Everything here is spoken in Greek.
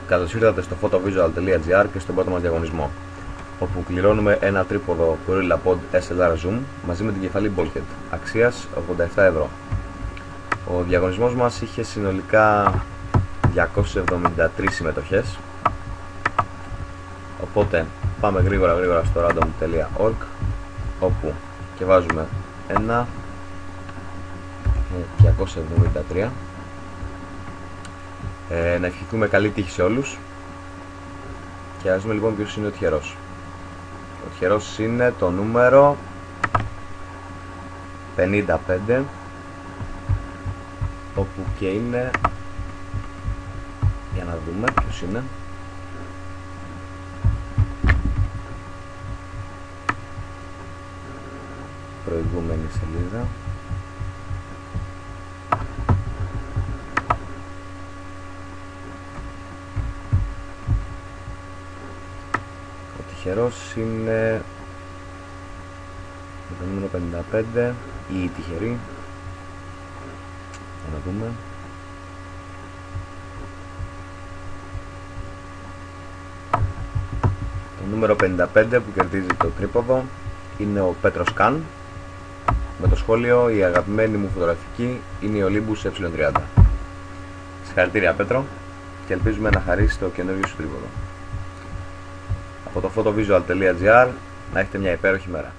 Καλώς ήρθατε στο photovisual.gr και στον πρώτο μας διαγωνισμό, όπου κληρώνουμε ένα τρίποδο Gorillapod SLR Zoom μαζί με την κεφαλή Bulkhead αξίας 87 ευρώ. Ο διαγωνισμός μας είχε συνολικά 273 συμμετοχές, οπότε πάμε γρήγορα στο random.org, όπου και βάζουμε 1 273. Να ευχηθούμε καλή τύχη σε όλους και ας δούμε λοιπόν ποιος είναι ο τυχερός. Ο τυχερός είναι το νούμερο 55, όπου και είναι, για να δούμε ποιος είναι, προηγούμενη σελίδα. Ο τυχερός είναι το νούμερο 55 ή η τυχερή, για να δούμε. Το νούμερο 55 που κερδίζει το τρίποδο είναι ο Πέτρος Καν, με το σχόλιο «Η αγαπημένη μου φωτογραφική είναι η Olympus E30». Συγχαρητήρια Πέτρο, και ελπίζουμε να χαρίσει το καινούργιο σου τρίποδο. Από το photovisual.gr να έχετε μια υπέροχη μέρα.